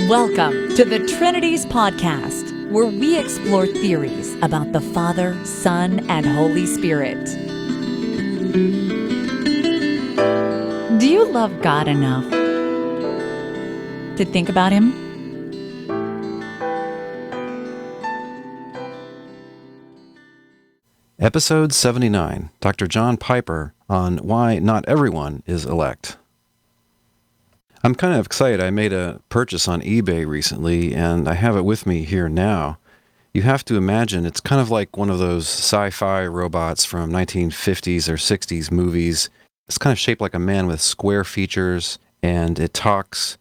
Welcome to the Trinities podcast, where we explore theories about the Father, Son, and Holy Spirit. Do you love God enough to think about Him? Episode 79, Dr. John Piper on why not everyone is elect. I'm kind of excited. I made a purchase on eBay recently, and I have it with me here now. You have to imagine it's kind of like one of those sci-fi robots from 1950s or 60s movies. It's kind of shaped like a man with square features, and it talks.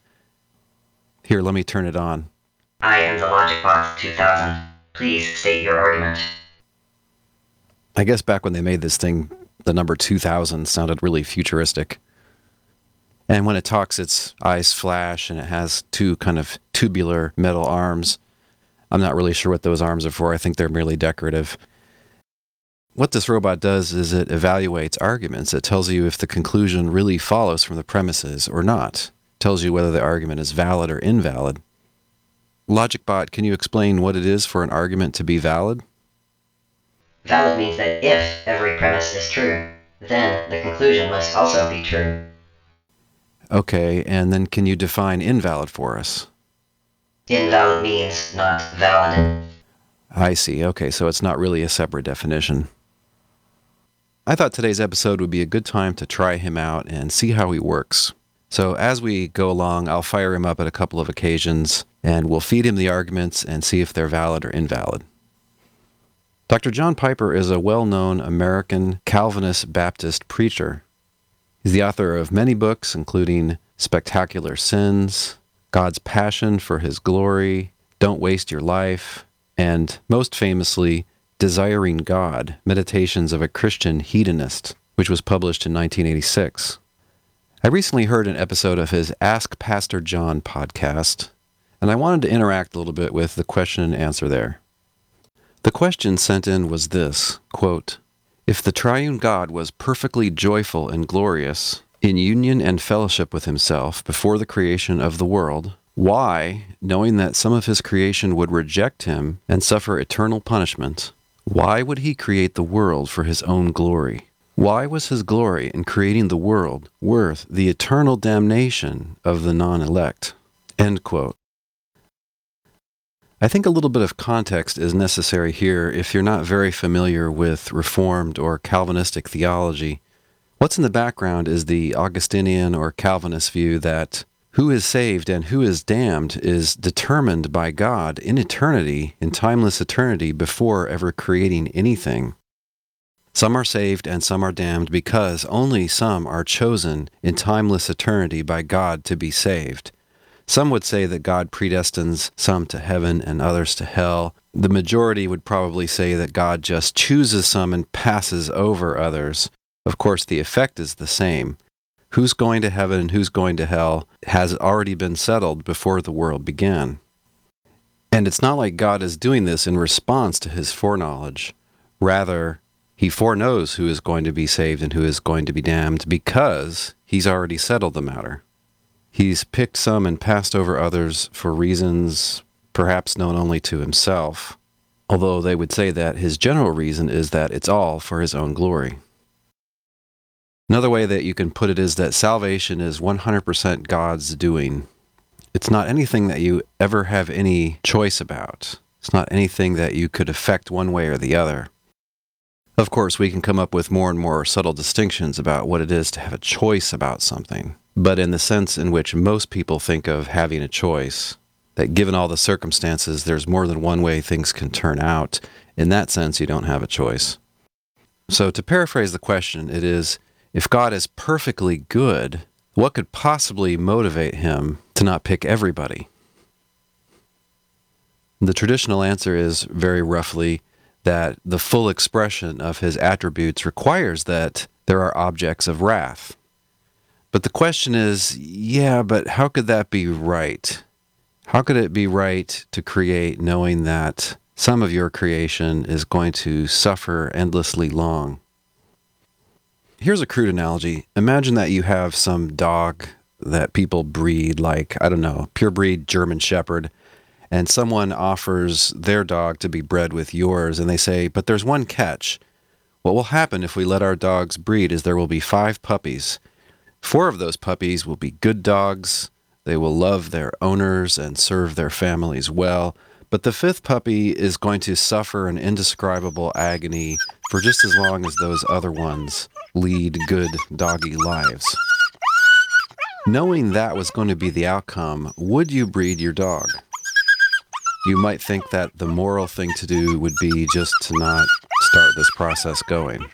Here, let me turn it on. I am the LogicBot 2000. Please state your argument. I guess back when they made this thing, the number 2000 sounded really futuristic. And when it talks, its eyes flash, and it has two kind of tubular metal arms. I'm not really sure what those arms are for. I think they're merely decorative. What this robot does is it evaluates arguments. It tells you if the conclusion really follows from the premises or not. It tells you whether the argument is valid or invalid. LogicBot, can you explain what it is for an argument to be valid? Valid means that if every premise is true, then the conclusion must also be true. Okay, and then can you define invalid for us? Invalid means not valid. I see. Okay, so it's not really a separate definition. I thought today's episode would be a good time to try him out and see how he works. So as we go along, I'll fire him up at a couple of occasions, and we'll feed him the arguments and see if they're valid or invalid. Dr. John Piper is a well-known American Calvinist Baptist preacher. He's the author of many books, including Spectacular Sins, God's Passion for His Glory, Don't Waste Your Life, and most famously, Desiring God, Meditations of a Christian Hedonist, which was published in 1986. I recently heard an episode of his Ask Pastor John podcast, and I wanted to interact a little bit with the question and answer there. The question sent in was this, quote, "If the triune God was perfectly joyful and glorious, in union and fellowship with himself before the creation of the world, why, knowing that some of his creation would reject him and suffer eternal punishment, why would he create the world for his own glory? Why was his glory in creating the world worth the eternal damnation of the non-elect?" End quote. I think a little bit of context is necessary here if you're not very familiar with Reformed or Calvinistic theology. What's in the background is the Augustinian or Calvinist view that who is saved and who is damned is determined by God in eternity, in timeless eternity, before ever creating anything. Some are saved and some are damned because only some are chosen in timeless eternity by God to be saved. Some would say that God predestines some to heaven and others to hell. The majority would probably say that God just chooses some and passes over others. Of course, the effect is the same. Who's going to heaven and who's going to hell has already been settled before the world began. And it's not like God is doing this in response to his foreknowledge. Rather, he foreknows who is going to be saved and who is going to be damned because he's already settled the matter. He's picked some and passed over others for reasons perhaps known only to himself, although they would say that his general reason is that it's all for his own glory. Another way that you can put it is that salvation is 100% God's doing. It's not anything that you ever have any choice about. It's not anything that you could affect one way or the other. Of course, we can come up with more and more subtle distinctions about what it is to have a choice about something. But in the sense in which most people think of having a choice, that given all the circumstances, there's more than one way things can turn out, in that sense, you don't have a choice. So to paraphrase the question, it is, if God is perfectly good, what could possibly motivate him to not pick everybody? The traditional answer is, very roughly, that the full expression of his attributes requires that there are objects of wrath. But the question is, but how could that be right? How could it be right to create knowing that some of your creation is going to suffer endlessly long? Here's a crude analogy. Imagine that you have some dog that people breed, like, I don't know, pure breed German Shepherd, and someone offers their dog to be bred with yours, and they say, but there's one catch. What will happen if we let our dogs breed is there will be 5 puppies. 4 of those puppies will be good dogs. They will love their owners and serve their families well. But the 5th puppy is going to suffer an indescribable agony for just as long as those other ones lead good doggy lives. Knowing that was going to be the outcome, would you breed your dog? You might think that the moral thing to do would be just to not start this process going.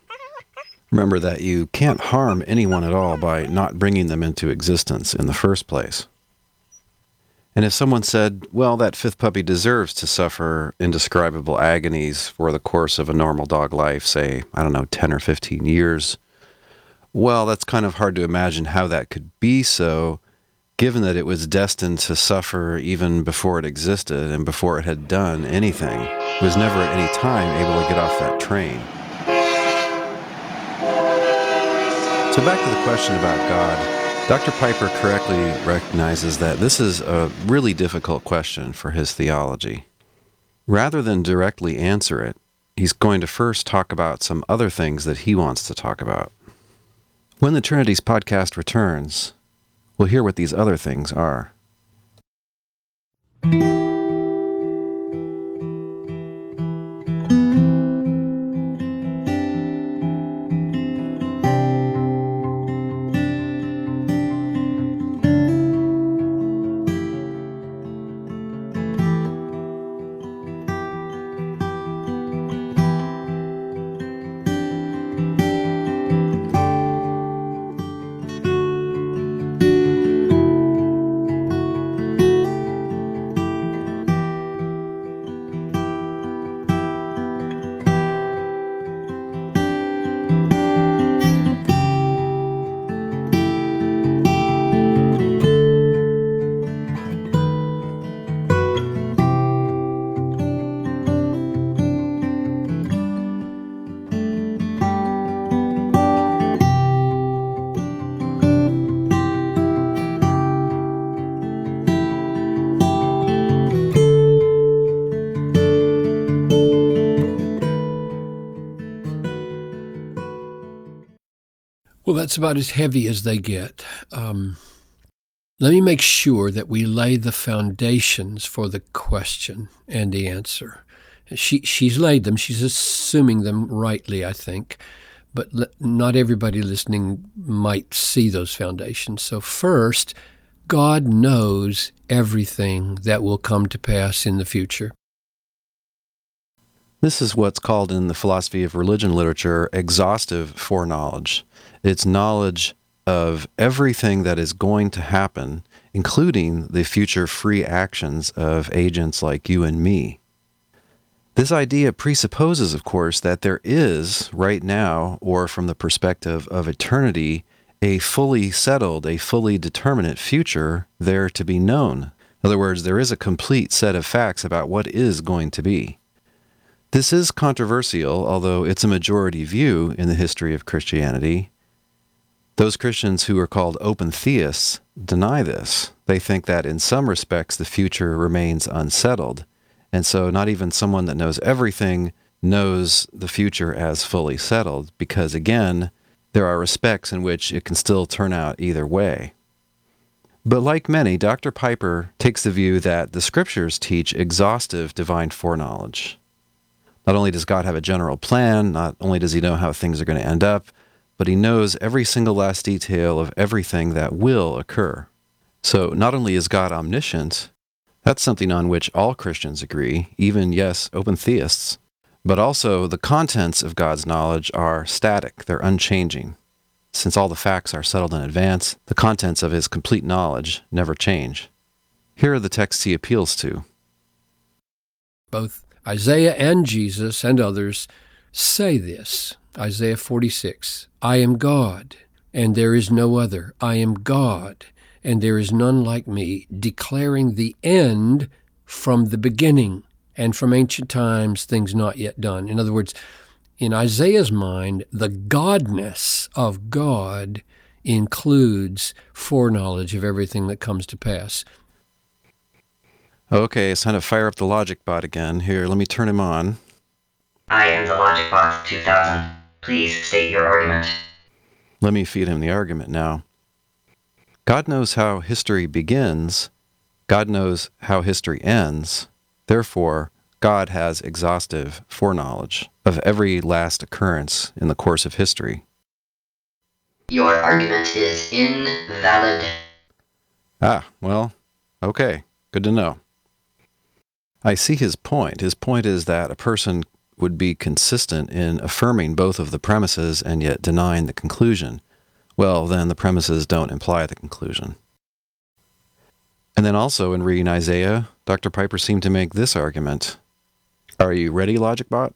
Remember that you can't harm anyone at all by not bringing them into existence in the first place. And if someone said, well, that 5th puppy deserves to suffer indescribable agonies for the course of a normal dog life, say, 10 or 15 years, well, that's kind of hard to imagine how that could be so, given that it was destined to suffer even before it existed and before it had done anything. It was never at any time able to get off that train. So back to the question about God. Dr. Piper correctly recognizes that this is a really difficult question for his theology. Rather than directly answer it, he's going to first talk about some other things that he wants to talk about. When the Trinities podcast returns, we'll hear what these other things are. Well, that's about as heavy as they get. Let me make sure that we lay the foundations for the question and the answer. She's laid them. She's assuming them rightly, I think. But not everybody listening might see those foundations. So first, God knows everything that will come to pass in the future. This is what's called in the philosophy of religion literature exhaustive foreknowledge. It's knowledge of everything that is going to happen, including the future free actions of agents like you and me. This idea presupposes, of course, that there is, right now, or from the perspective of eternity, a fully settled, a fully determinate future there to be known. In other words, there is a complete set of facts about what is going to be. This is controversial, although it's a majority view in the history of Christianity. Those Christians who are called open theists deny this. They think that in some respects the future remains unsettled, and so not even someone that knows everything knows the future as fully settled, because again, there are respects in which it can still turn out either way. But like many, Dr. Piper takes the view that the Scriptures teach exhaustive divine foreknowledge. Not only does God have a general plan, not only does he know how things are going to end up, but he knows every single last detail of everything that will occur. So not only is God omniscient, that's something on which all Christians agree, even, yes, open theists, but also the contents of God's knowledge are static, they're unchanging. Since all the facts are settled in advance, the contents of his complete knowledge never change. Here are the texts he appeals to. Both Isaiah and Jesus and others say this. Isaiah 46, I am God, and there is no other. I am God, and there is none like me, declaring the end from the beginning, and from ancient times things not yet done. In other words, in Isaiah's mind, the godness of God includes foreknowledge of everything that comes to pass. Okay, it's time to fire up the LogicBot again. Here, let me turn him on. I am the LogicBot 2000. Please state your argument. Let me feed him the argument now. God knows how history begins. God knows how history ends. Therefore, God has exhaustive foreknowledge of every last occurrence in the course of history. Your argument is invalid. Ah, well, okay, good to know. I see his point. His point is that a person would be consistent in affirming both of the premises and yet denying the conclusion. Well, then the premises don't imply the conclusion. And then also in reading Isaiah, Dr. Piper seemed to make this argument. Are you ready, LogicBot?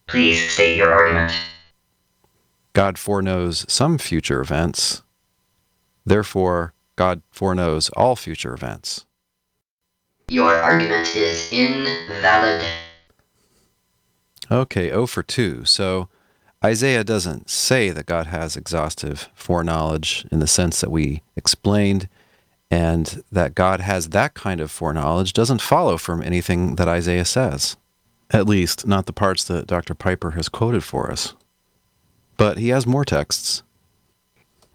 Please state your argument. God foreknows some future events. Therefore, God foreknows all future events. Your argument is invalid. Okay, 0 for 2. So Isaiah doesn't say that God has exhaustive foreknowledge in the sense that we explained, and that God has that kind of foreknowledge doesn't follow from anything that Isaiah says. At least, not the parts that Dr. Piper has quoted for us. But he has more texts.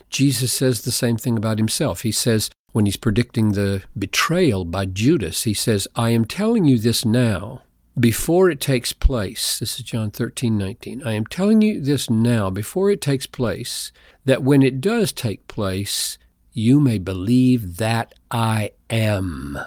Jesus says the same thing about himself. He says, when he's predicting the betrayal by Judas, he says, I am telling you this now, before it takes place. This is John 13:19. I am telling you this now, before it takes place, that when it does take place, you may believe that I am.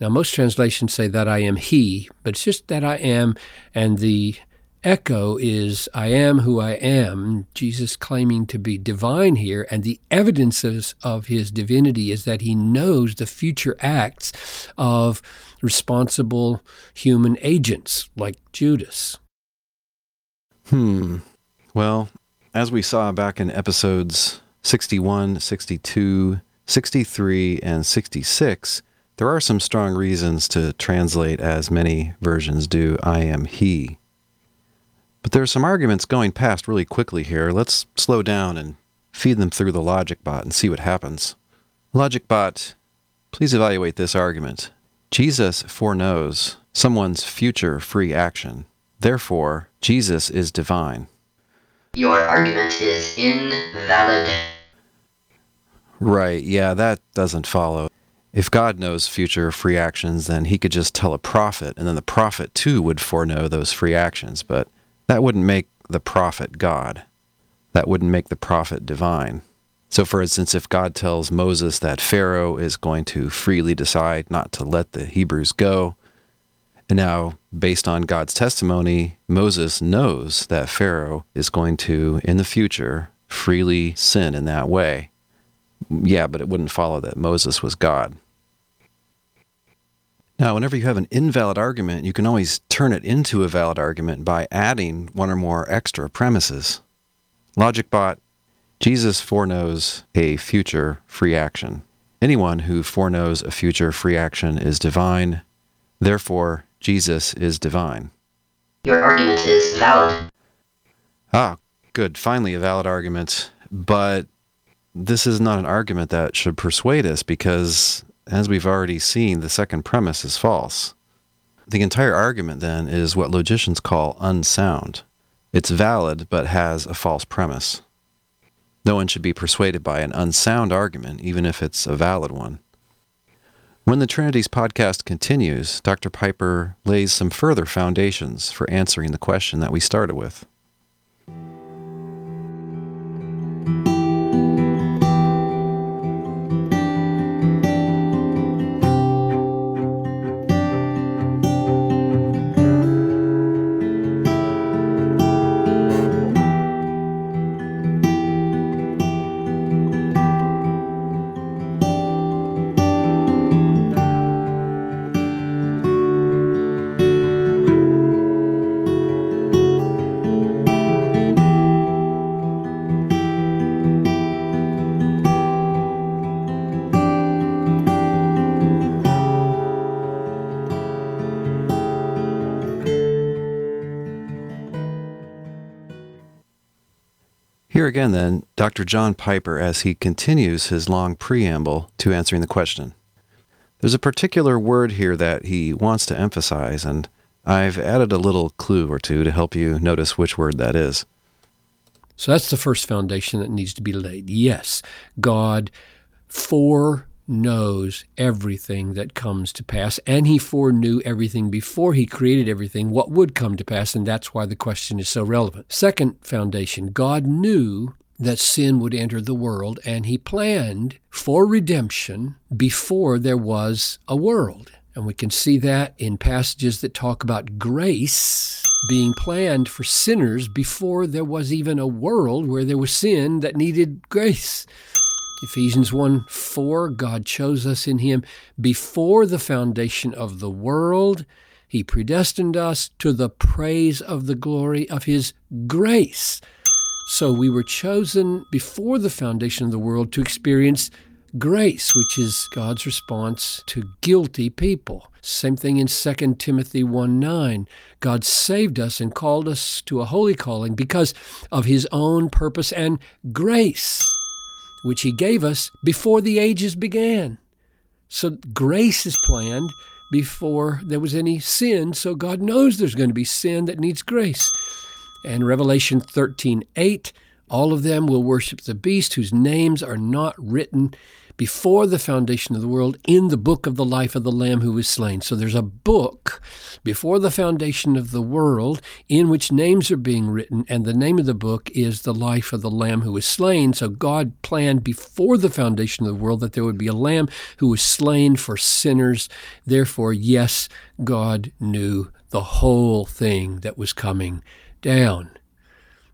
Now, most translations say that I am he, but it's just that I am, and the echo is I am who I am, Jesus claiming to be divine here, and the evidences of his divinity is that he knows the future acts of responsible human agents like Judas. Well, as we saw back in episodes 61, 62, 63, and 66, there are some strong reasons to translate, as many versions do, I am he. But there are some arguments going past really quickly here. Let's slow down and feed them through the LogicBot and see what happens. LogicBot, please evaluate this argument. Jesus foreknows someone's future free action. Therefore, Jesus is divine. Your argument is invalid. Right, yeah, that doesn't follow. If God knows future free actions, then he could just tell a prophet, and then the prophet too would foreknow those free actions, but that wouldn't make the prophet God. That wouldn't make the prophet divine. So for instance, if God tells Moses that Pharaoh is going to freely decide not to let the Hebrews go, and now, based on God's testimony, Moses knows that Pharaoh is going to, in the future, freely sin in that way. Yeah, but it wouldn't follow that Moses was God. Now, whenever you have an invalid argument, you can always turn it into a valid argument by adding one or more extra premises. LogicBot, Jesus foreknows a future free action. Anyone who foreknows a future free action is divine. Therefore, Jesus is divine. Your argument is valid. Ah, good. Finally, a valid argument. But this is not an argument that should persuade us because, as we've already seen, the second premise is false. The entire argument, then, is what logicians call unsound. It's valid, but has a false premise. No one should be persuaded by an unsound argument, even if it's a valid one. When the Trinities podcast continues, Dr. Piper lays some further foundations for answering the question that we started with. Here again, then, Dr. John Piper, as he continues his long preamble to answering the question. There's a particular word here that he wants to emphasize, and I've added a little clue or two to help you notice which word that is. So that's the first foundation that needs to be laid. Yes, God foreknows everything that comes to pass, and he foreknew everything before he created everything, what would come to pass, and that's why the question is so relevant. Second foundation, God knew that sin would enter the world, and he planned for redemption before there was a world. And we can see that in passages that talk about grace being planned for sinners before there was even a world where there was sin that needed grace. Ephesians 1:4, God chose us in him before the foundation of the world. He predestined us to the praise of the glory of his grace. So we were chosen before the foundation of the world to experience grace, which is God's response to guilty people. Same thing in 2 Timothy 1:9. God saved us and called us to a holy calling because of his own purpose and grace, which he gave us before the ages began. So grace is planned before there was any sin, so God knows there's going to be sin that needs grace. And Revelation 13:8, all of them will worship the beast whose names are not written before the foundation of the world in the book of the life of the Lamb who was slain. So there's a book before the foundation of the world in which names are being written, and the name of the book is the life of the Lamb who was slain. So God planned before the foundation of the world that there would be a Lamb who was slain for sinners. Therefore, yes, God knew the whole thing that was coming down.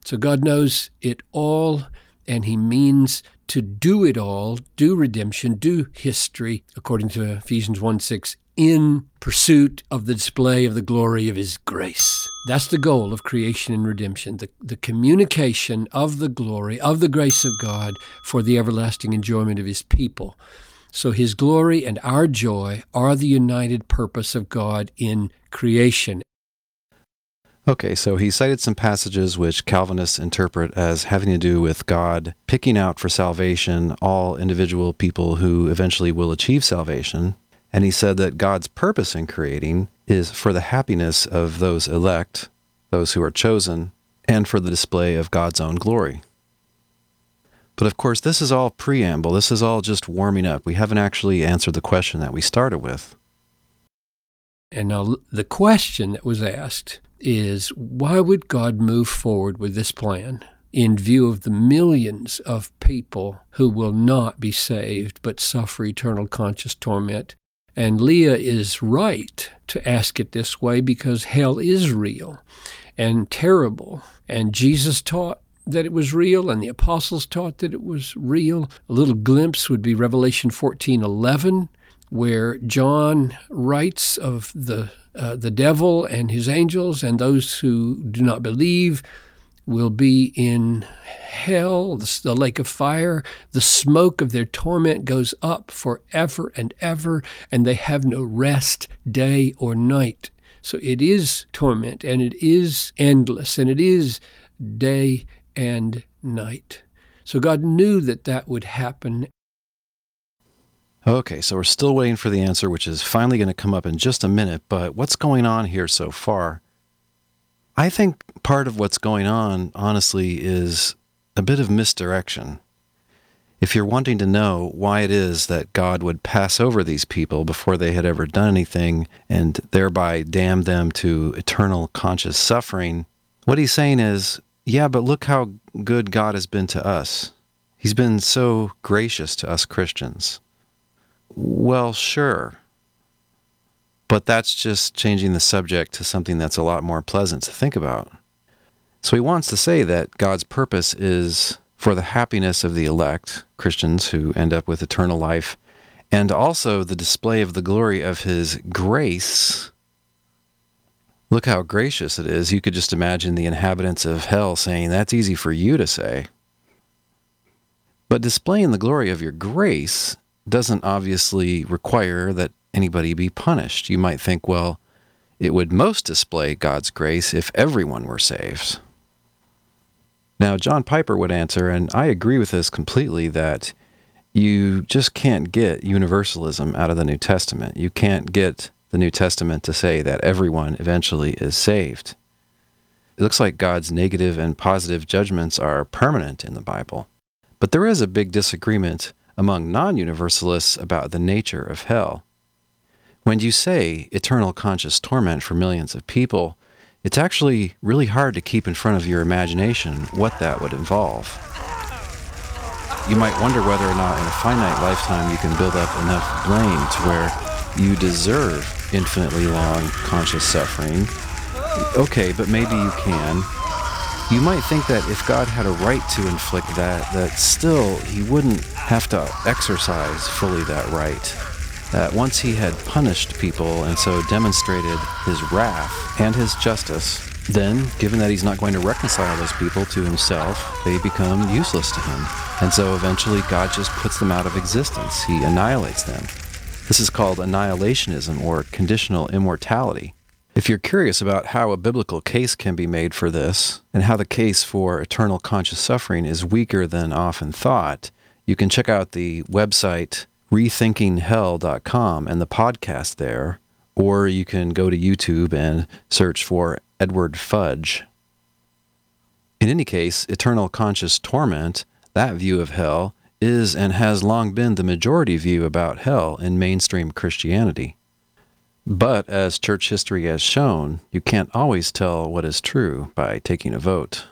So God knows it all, and he means to do it all, do redemption, do history, according to Ephesians 1:6, in pursuit of the display of the glory of his grace. That's the goal of creation and redemption, the communication of the glory, of the grace of God for the everlasting enjoyment of his people. So his glory and our joy are the united purpose of God in creation. Okay, so he cited some passages which Calvinists interpret as having to do with God picking out for salvation all individual people who eventually will achieve salvation. And he said that God's purpose in creating is for the happiness of those elect, those who are chosen, and for the display of God's own glory. But of course, this is all preamble. This is all just warming up. We haven't actually answered the question that we started with. And now the question that was asked is, why would God move forward with this plan in view of the millions of people who will not be saved but suffer eternal conscious torment? And Leah is right to ask it this way because hell is real and terrible. And Jesus taught that it was real, and the apostles taught that it was real. A little glimpse would be Revelation 14:11, where John writes of the devil and his angels, and those who do not believe will be in hell, the lake of fire. The smoke of their torment goes up forever and ever, and they have no rest day or night. So it is torment, and it is endless, and it is day and night. So God knew that that would happen. Okay, so we're still waiting for the answer, which is finally going to come up in just a minute, but what's going on here so far? I think part of what's going on, honestly, is a bit of misdirection. If you're wanting to know why it is that God would pass over these people before they had ever done anything and thereby damn them to eternal conscious suffering, what he's saying is, yeah, but look how good God has been to us. He's been so gracious to us Christians. Well, sure. But that's just changing the subject to something that's a lot more pleasant to think about. So he wants to say that God's purpose is for the happiness of the elect, Christians who end up with eternal life, and also the display of the glory of his grace. Look how gracious it is. You could just imagine the inhabitants of hell saying, that's easy for you to say. But displaying the glory of your grace doesn't obviously require that anybody be punished. You might think, well, it would most display God's grace if everyone were saved. Now, John Piper would answer, and I agree with this completely, that you just can't get universalism out of the New Testament. You can't get the New Testament to say that everyone eventually is saved. It looks like God's negative and positive judgments are permanent in the Bible. But there is a big disagreement among non-universalists about the nature of hell. When you say eternal conscious torment for millions of people, it's actually really hard to keep in front of your imagination what that would involve. You might wonder whether or not in a finite lifetime you can build up enough blame to where you deserve infinitely long conscious suffering. Okay, but maybe you can. You might think that if God had a right to inflict that still he wouldn't have to exercise fully that right. That once he had punished people and so demonstrated his wrath and his justice, then, given that he's not going to reconcile those people to himself, they become useless to him. And so eventually God just puts them out of existence. He annihilates them. This is called annihilationism or conditional immortality. If you're curious about how a biblical case can be made for this, and how the case for eternal conscious suffering is weaker than often thought, you can check out the website rethinkinghell.com and the podcast there, or you can go to YouTube and search for Edward Fudge. In any case, eternal conscious torment, that view of hell, is and has long been the majority view about hell in mainstream Christianity. But as church history has shown, you can't always tell what is true by taking a vote.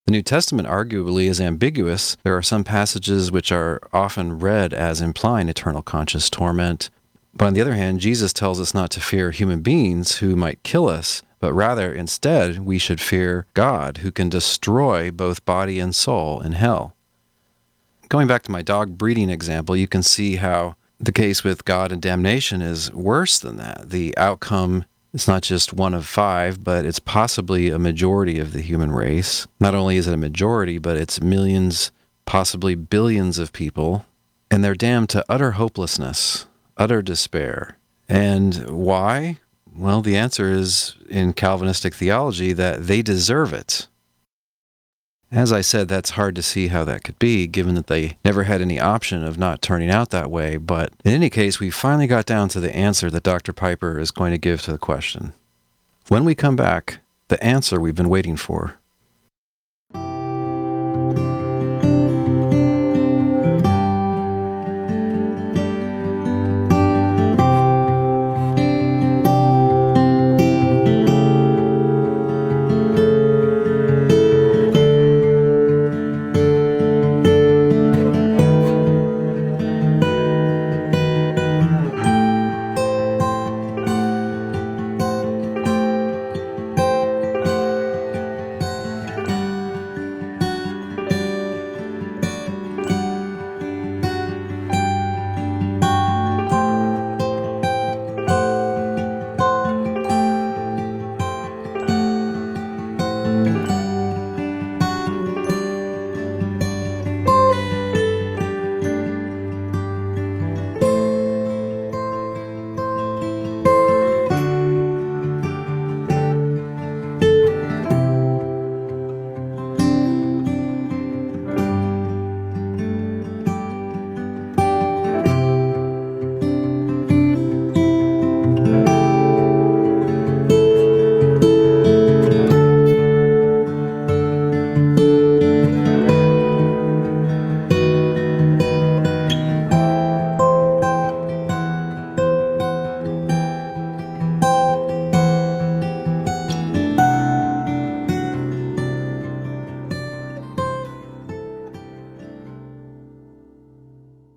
The New Testament arguably is ambiguous. There are some passages which are often read as implying eternal conscious torment. But on the other hand, Jesus tells us not to fear human beings who might kill us, but rather instead we should fear God, who can destroy both body and soul in hell. Going back to my dog breeding example, you can see how the case with God and damnation is worse than that. The outcome is not just one of 5, but it's possibly a majority of the human race. Not only is it a majority, but it's millions, possibly billions of people, and they're damned to utter hopelessness, utter despair. And why? Well, the answer is in Calvinistic theology that they deserve it. As I said, that's hard to see how that could be, given that they never had any option of not turning out that way. But in any case, we finally got down to the answer that Dr. Piper is going to give to the question. When we come back, the answer we've been waiting for.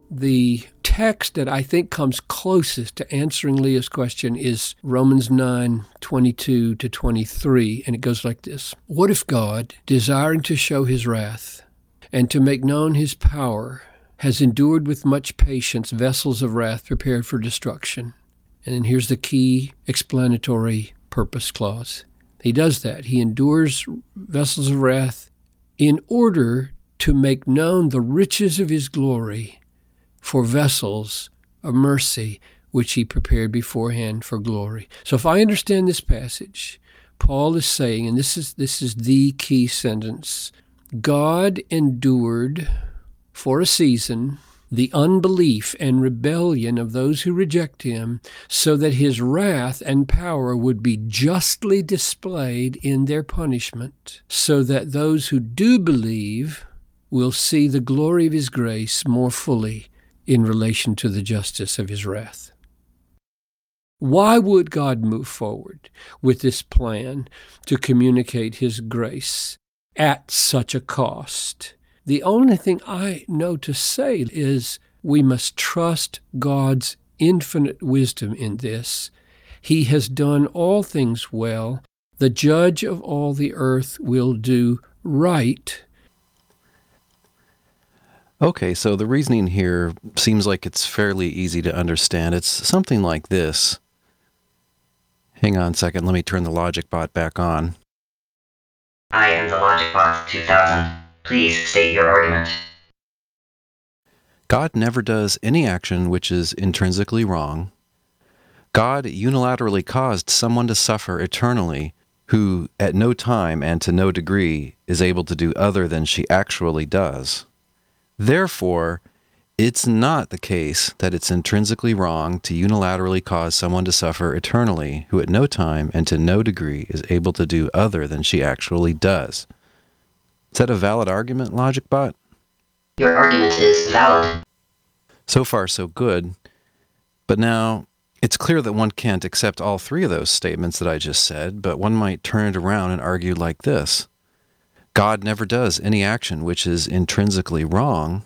The text that I think comes closest to answering Leah's question is Romans 9:22-23, and it goes like this. What if God, desiring to show his wrath and to make known his power, has endured with much patience vessels of wrath prepared for destruction? And then here's the key explanatory purpose clause. He does that. He endures vessels of wrath in order to make known the riches of his glory for vessels of mercy, which he prepared beforehand for glory. So if I understand this passage, Paul is saying, and this is the key sentence, God endured for a season the unbelief and rebellion of those who reject him, so that his wrath and power would be justly displayed in their punishment, so that those who do believe will see the glory of his grace more fully in relation to the justice of his wrath. Why would God move forward with this plan to communicate his grace at such a cost? The only thing I know to say is we must trust God's infinite wisdom in this. He has done all things well. The judge of all the earth will do right. Okay, so the reasoning here seems like it's fairly easy to understand. It's something like this. Hang on a second, let me turn the LogicBot back on. I am the LogicBot 2000. Please state your argument. God never does any action which is intrinsically wrong. God unilaterally caused someone to suffer eternally who at no time and to no degree is able to do other than she actually does. Therefore, it's not the case that it's intrinsically wrong to unilaterally cause someone to suffer eternally who at no time and to no degree is able to do other than she actually does. Is that a valid argument, LogicBot? Your argument is valid. So far, so good. But now, it's clear that one can't accept all three of those statements that I just said, but one might turn it around and argue like this. God never does any action which is intrinsically wrong.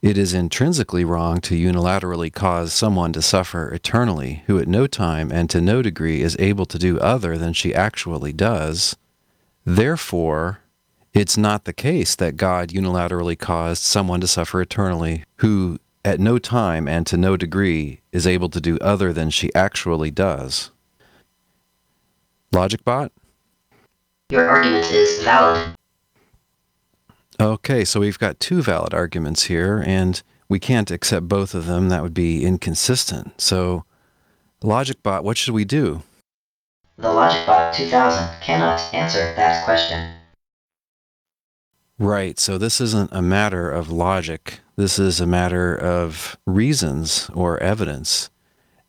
It is intrinsically wrong to unilaterally cause someone to suffer eternally who at no time and to no degree is able to do other than she actually does. Therefore, it's not the case that God unilaterally caused someone to suffer eternally who at no time and to no degree is able to do other than she actually does. LogicBot? Your argument is valid. Okay, so we've got two valid arguments here, and we can't accept both of them. That would be inconsistent. So, LogicBot, what should we do? The LogicBot 2000 cannot answer that question. Right, so this isn't a matter of logic. This is a matter of reasons or evidence.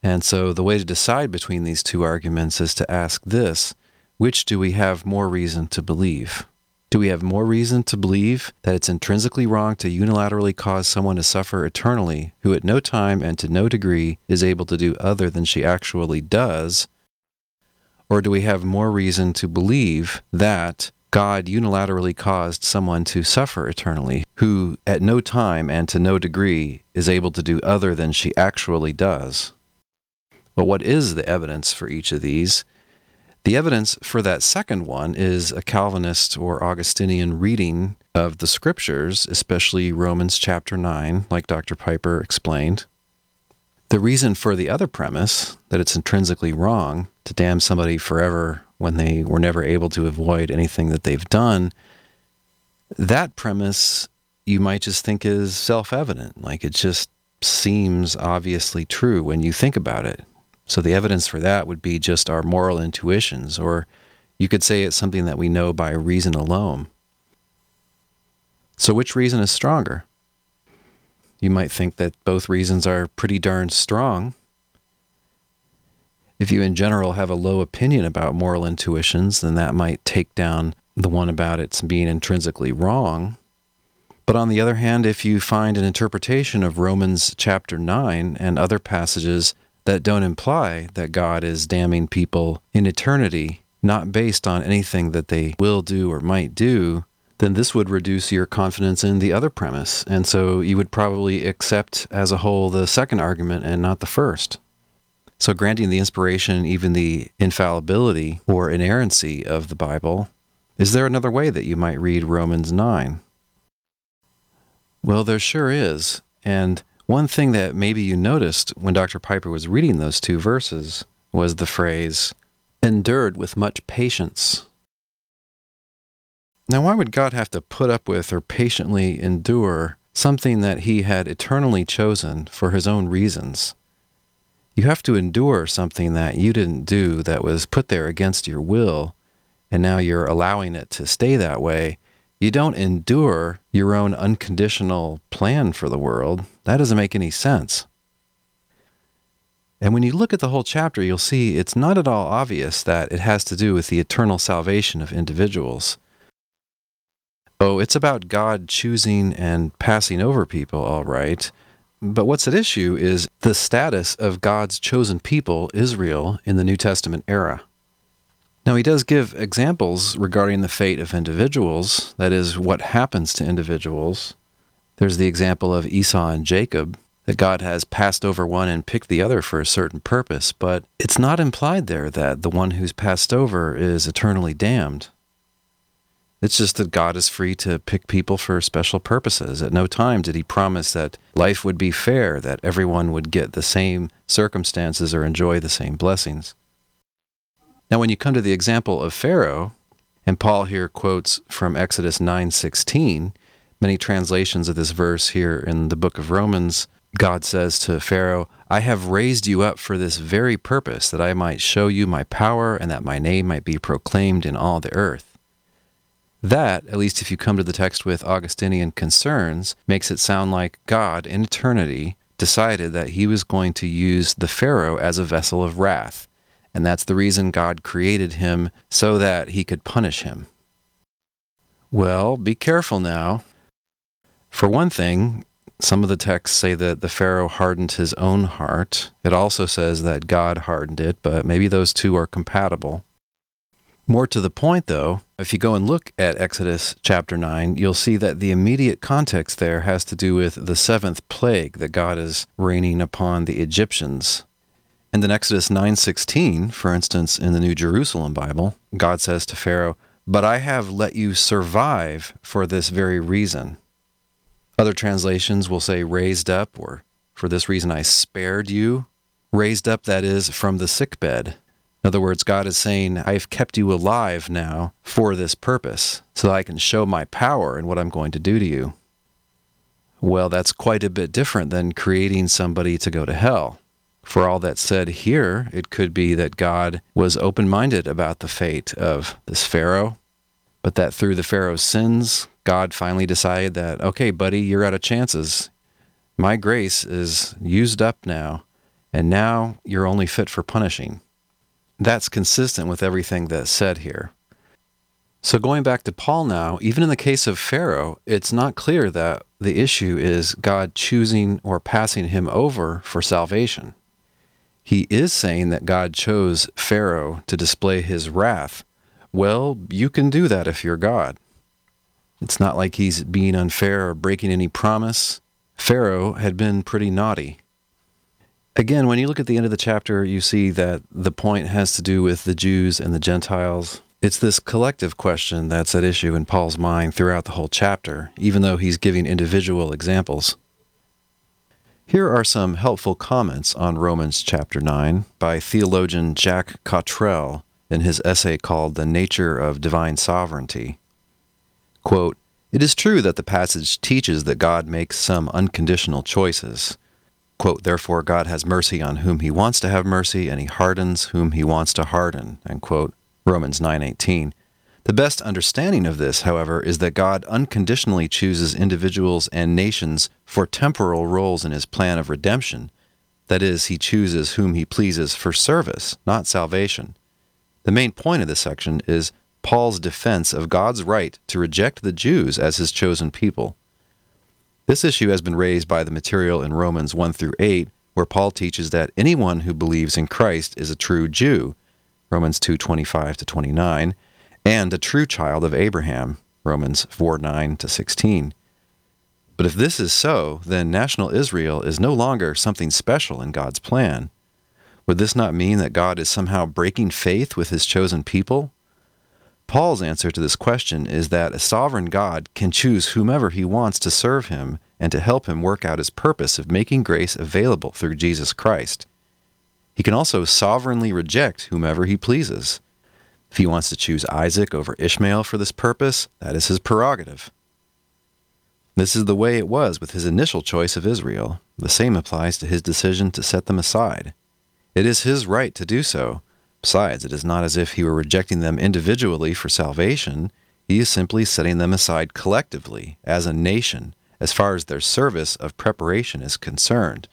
And so the way to decide between these two arguments is to ask this: which do we have more reason to believe? Do we have more reason to believe that it's intrinsically wrong to unilaterally cause someone to suffer eternally who at no time and to no degree is able to do other than she actually does? Or do we have more reason to believe that God unilaterally caused someone to suffer eternally who at no time and to no degree is able to do other than she actually does? Well, what is the evidence for each of these? The evidence for that second one is a Calvinist or Augustinian reading of the Scriptures, especially Romans chapter 9, like Dr. Piper explained. The reason for the other premise, that it's intrinsically wrong to damn somebody forever when they were never able to avoid anything that they've done, that premise you might just think is self-evident, like it just seems obviously true when you think about it. So the evidence for that would be just our moral intuitions, or you could say it's something that we know by reason alone. So which reason is stronger? You might think that both reasons are pretty darn strong. If you in general have a low opinion about moral intuitions, then that might take down the one about its being intrinsically wrong. But on the other hand, if you find an interpretation of Romans chapter 9 and other passages that don't imply that God is damning people in eternity, not based on anything that they will do or might do, then this would reduce your confidence in the other premise. And so you would probably accept as a whole the second argument and not the first. So granting the inspiration, even the infallibility or inerrancy of the Bible, is there another way that you might read Romans 9? Well, there sure is. And one thing that maybe you noticed when Dr. Piper was reading those two verses was the phrase, endured with much patience. Now, why would God have to put up with or patiently endure something that he had eternally chosen for his own reasons? You have to endure something that you didn't do, that was put there against your will, and now you're allowing it to stay that way. You don't endure your own unconditional plan for the world. That doesn't make any sense. And when you look at the whole chapter, you'll see it's not at all obvious that it has to do with the eternal salvation of individuals. Oh, it's about God choosing and passing over people, all right. But what's at issue is the status of God's chosen people, Israel, in the New Testament era. Now, he does give examples regarding the fate of individuals, that is, what happens to individuals. There's the example of Esau and Jacob, that God has passed over one and picked the other for a certain purpose, but it's not implied there that the one who's passed over is eternally damned. It's just that God is free to pick people for special purposes. At no time did he promise that life would be fair, that everyone would get the same circumstances or enjoy the same blessings. Now, when you come to the example of Pharaoh, and Paul here quotes from Exodus 9:16, many translations of this verse here in the book of Romans, God says to Pharaoh, I have raised you up for this very purpose, that I might show you my power and that my name might be proclaimed in all the earth. That, at least if you come to the text with Augustinian concerns, makes it sound like God in eternity decided that he was going to use the Pharaoh as a vessel of wrath. And that's the reason God created him, so that he could punish him. Well, be careful now. For one thing, some of the texts say that the Pharaoh hardened his own heart. It also says that God hardened it, but maybe those two are compatible. More to the point, though, if you go and look at Exodus chapter 9, you'll see that the immediate context there has to do with the seventh plague that God is raining upon the Egyptians. And in Exodus 9:16, for instance, in the New Jerusalem Bible, God says to Pharaoh, but I have let you survive for this very reason. Other translations will say raised up, or for this reason I spared you. Raised up, that is, from the sickbed. In other words, God is saying, I've kept you alive now for this purpose, so that I can show my power in what I'm going to do to you. Well, that's quite a bit different than creating somebody to go to hell. For all that's said here, it could be that God was open-minded about the fate of this Pharaoh, but that through the Pharaoh's sins, God finally decided that, okay, buddy, you're out of chances. My grace is used up now, and now you're only fit for punishing. That's consistent with everything that's said here. So going back to Paul now, even in the case of Pharaoh, it's not clear that the issue is God choosing or passing him over for salvation. He is saying that God chose Pharaoh to display his wrath. Well, you can do that if you're God. It's not like he's being unfair or breaking any promise. Pharaoh had been pretty naughty. Again, when you look at the end of the chapter, you see that the point has to do with the Jews and the Gentiles. It's this collective question that's at issue in Paul's mind throughout the whole chapter, even though he's giving individual examples. Here are some helpful comments on Romans chapter 9 by theologian Jack Cottrell in his essay called The Nature of Divine Sovereignty. Quote, it is true that the passage teaches that God makes some unconditional choices. Quote, therefore God has mercy on whom he wants to have mercy, and he hardens whom he wants to harden. End quote. Romans 9:18. The best understanding of this, however, is that God unconditionally chooses individuals and nations for temporal roles in his plan of redemption. That is, he chooses whom he pleases for service, not salvation. The main point of this section is Paul's defense of God's right to reject the Jews as his chosen people. This issue has been raised by the material in Romans 1 through 8, where Paul teaches that anyone who believes in Christ is a true Jew, Romans 2:25-29, and a true child of Abraham, Romans 4:9-16. But if this is so, then national Israel is no longer something special in God's plan. Would this not mean that God is somehow breaking faith with his chosen people? Paul's answer to this question is that a sovereign God can choose whomever he wants to serve him and to help him work out his purpose of making grace available through Jesus Christ. He can also sovereignly reject whomever he pleases. If he wants to choose Isaac over Ishmael for this purpose, that is his prerogative. This is the way it was with his initial choice of Israel. The same applies to his decision to set them aside. It is his right to do so. Besides, it is not as if he were rejecting them individually for salvation. He is simply setting them aside collectively, as a nation, as far as their service of preparation is concerned.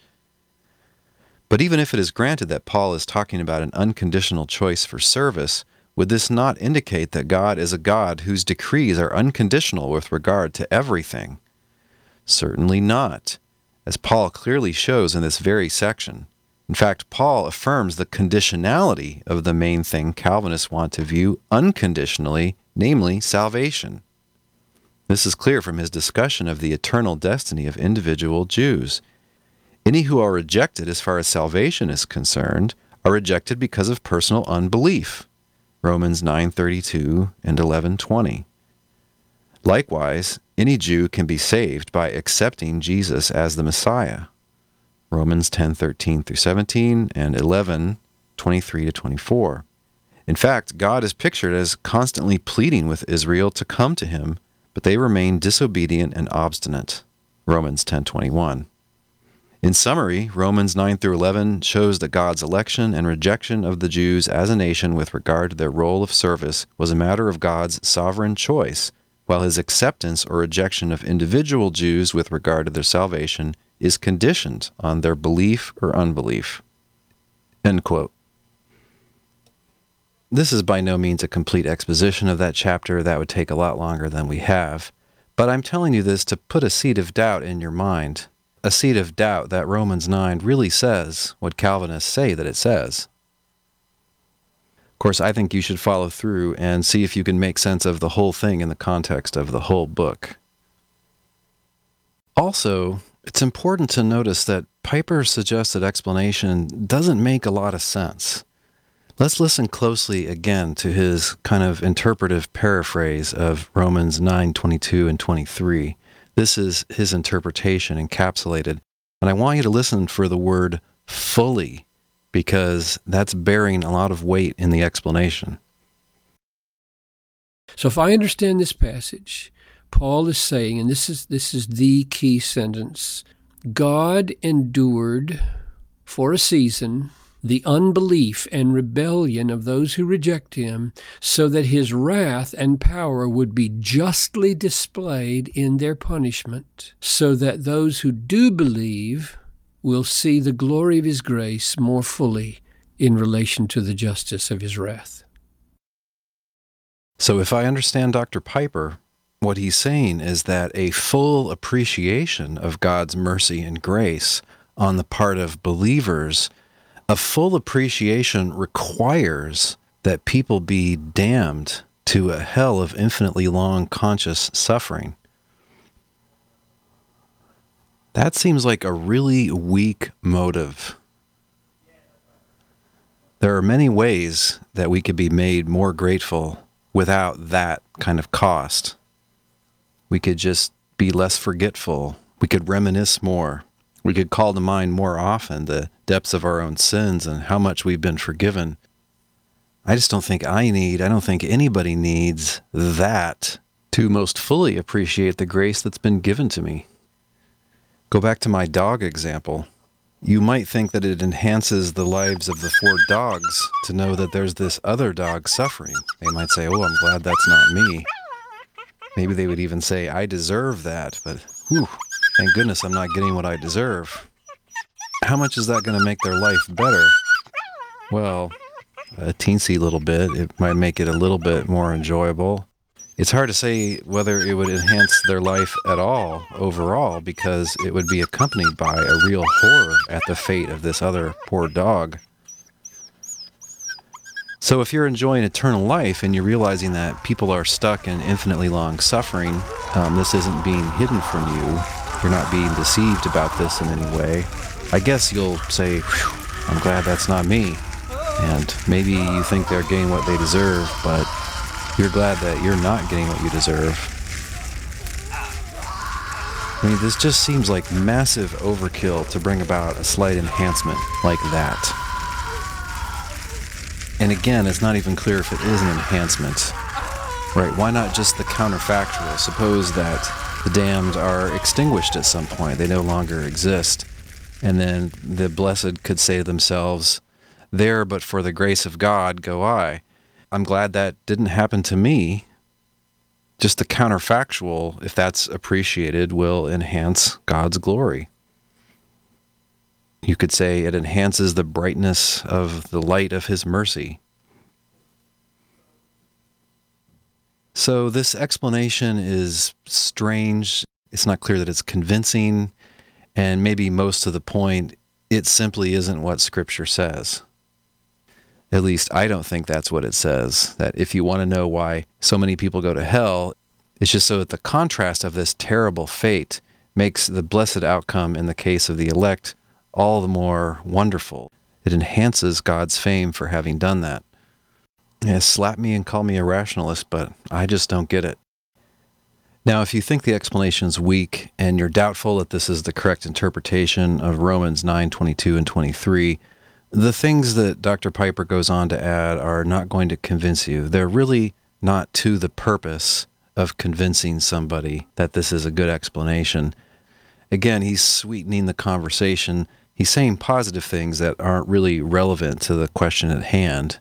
But even if it is granted that Paul is talking about an unconditional choice for service, would this not indicate that God is a God whose decrees are unconditional with regard to everything? Certainly not, as Paul clearly shows in this very section. In fact, Paul affirms the conditionality of the main thing Calvinists want to view unconditionally, namely salvation. This is clear from his discussion of the eternal destiny of individual Jews. Any who are rejected as far as salvation is concerned are rejected because of personal unbelief. Romans 9:32 and 11:20. Likewise, any Jew can be saved by accepting Jesus as the Messiah. Romans 10:13 through 17 and 11:23 to 24. In fact, God is pictured as constantly pleading with Israel to come to him, but they remain disobedient and obstinate. Romans 10:21. In summary, Romans 9 through 11 shows that God's election and rejection of the Jews as a nation with regard to their role of service was a matter of God's sovereign choice, while his acceptance or rejection of individual Jews with regard to their salvation is conditioned on their belief or unbelief. End quote. This is by no means a complete exposition of that chapter. That would take a lot longer than we have. But I'm telling you this to put a seed of doubt in your mind. A seed of doubt that Romans 9 really says what Calvinists say that it says. Of course, I think you should follow through and see if you can make sense of the whole thing in the context of the whole book. Also, it's important to notice that Piper's suggested explanation doesn't make a lot of sense. Let's listen closely again to his kind of interpretive paraphrase of Romans 9:22 and 23. This is his interpretation encapsulated, and I want you to listen for the word fully, because that's bearing a lot of weight in the explanation. So if I understand this passage, Paul is saying, and this is the key sentence, God endured for a season the unbelief and rebellion of those who reject him, so that his wrath and power would be justly displayed in their punishment, so that those who do believe will see the glory of his grace more fully in relation to the justice of his wrath. So if I understand Dr. Piper, what he's saying is that a full appreciation of God's mercy and grace on the part of believers, a full appreciation requires that people be damned to a hell of infinitely long conscious suffering. That seems like a really weak motive. There are many ways that we could be made more grateful without that kind of cost. We could just be less forgetful. We could reminisce more. We could call to mind more often the depths of our own sins and how much we've been forgiven. I just don't think I don't think anybody needs that to most fully appreciate the grace that's been given to me. Go back to my dog example. You might think that it enhances the lives of the 4 dogs to know that there's this other dog suffering. They might say, oh, I'm glad that's not me. Maybe they would even say, I deserve that, but whew, thank goodness I'm not getting what I deserve. How much is that going to make their life better? Well, a teensy little bit. It might make it a little bit more enjoyable. It's hard to say whether it would enhance their life at all overall, because it would be accompanied by a real horror at the fate of this other poor dog. So if you're enjoying eternal life and you're realizing that people are stuck in infinitely long suffering, this isn't being hidden from you, you're not being deceived about this in any way, I guess you'll say, I'm glad that's not me. And maybe you think they're getting what they deserve, but you're glad that you're not getting what you deserve. I mean, this just seems like massive overkill to bring about a slight enhancement like that. And again, it's not even clear if it is an enhancement. Right, why not just the counterfactual? Suppose that the damned are extinguished at some point. They no longer exist. And then the blessed could say to themselves, there, but for the grace of God, go I. I'm glad that didn't happen to me. Just the counterfactual, if that's appreciated, will enhance God's glory. You could say it enhances the brightness of the light of His mercy. So this explanation is strange. It's not clear that it's convincing, and maybe most to the point, it simply isn't what Scripture says. At least I don't think that's what it says, that if you want to know why so many people go to hell, it's just so that the contrast of this terrible fate makes the blessed outcome in the case of the elect all the more wonderful. It enhances God's fame for having done that. Yeah, slap me and call me a rationalist, but I just don't get it. Now, if you think the explanation's weak and you're doubtful that this is the correct interpretation of Romans 9:22 and 23, the things that Dr. Piper goes on to add are not going to convince you. They're really not to the purpose of convincing somebody that this is a good explanation. Again, he's sweetening the conversation. He's saying positive things that aren't really relevant to the question at hand.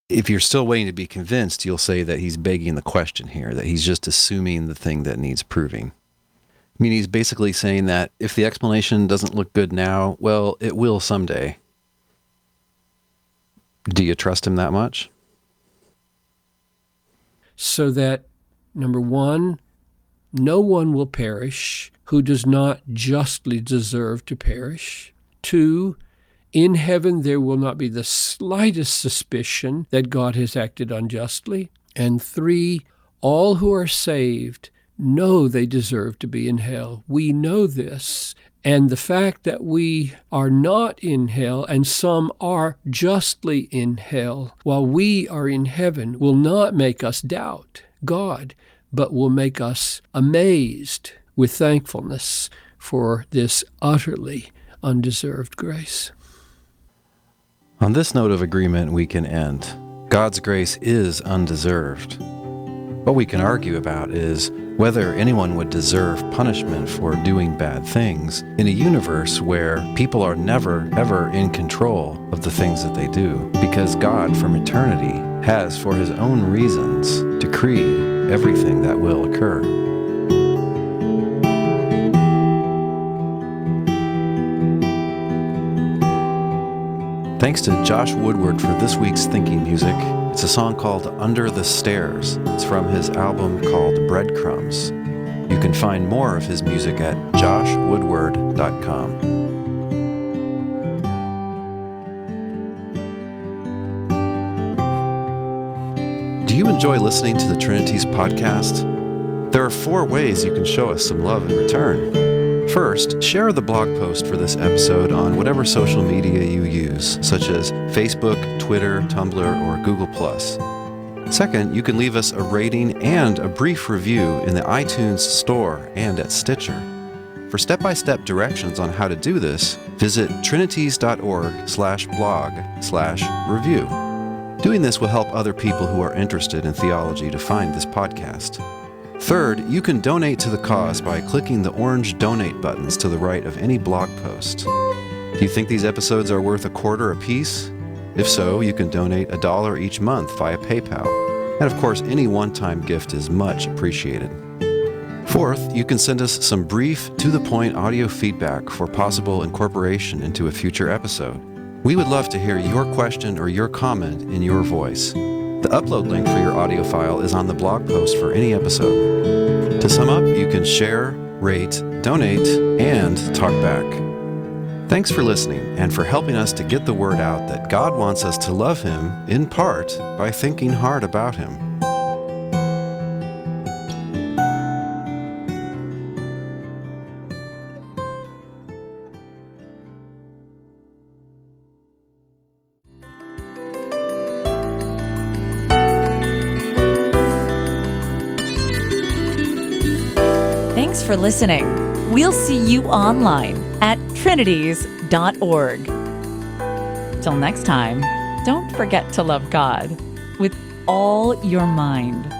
If you're still waiting to be convinced, you'll say that he's begging the question here, that he's just assuming the thing that needs proving. I mean, he's basically saying that if the explanation doesn't look good now, well, it will someday. Do you trust him that much? So that, number one, no one will perish who does not justly deserve to perish. Two, in heaven there will not be the slightest suspicion that God has acted unjustly. And three, all who are saved know they deserve to be in hell. We know this. And the fact that we are not in hell and some are justly in hell while we are in heaven will not make us doubt God, but will make us amazed with thankfulness for this utterly undeserved grace. On this note of agreement, we can end. God's grace is undeserved. What we can argue about is whether anyone would deserve punishment for doing bad things in a universe where people are never, ever in control of the things that they do, because God, from eternity, has, for His own reasons, decreed everything that will occur. Thanks to Josh Woodward for this week's thinking music. It's a song called Under the Stairs. It's from his album called Breadcrumbs. You can find more of his music at joshwoodward.com. Do you enjoy listening to the Trinities podcast? There are 4 ways you can show us some love in return. First, share the blog post for this episode on whatever social media you use, such as Facebook, Twitter, Tumblr, or Google+. Second, you can leave us a rating and a brief review in the iTunes Store and at Stitcher. For step-by-step directions on how to do this, visit trinities.org/blog/review. Doing this will help other people who are interested in theology to find this podcast. Third, you can donate to the cause by clicking the orange donate buttons to the right of any blog post. Do you think these episodes are worth $0.25 apiece? If so, you can donate $1 each month via PayPal. And of course, any one-time gift is much appreciated. Fourth, you can send us some brief, to-the-point audio feedback for possible incorporation into a future episode. We would love to hear your question or your comment in your voice. The upload link for your audio file is on the blog post for any episode. To sum up, you can share, rate, donate, and talk back. Thanks for listening and for helping us to get the word out that God wants us to love Him, in part, by thinking hard about Him. Thanks for listening. We'll see you online at trinities.org. Till next time, don't forget to love God with all your mind.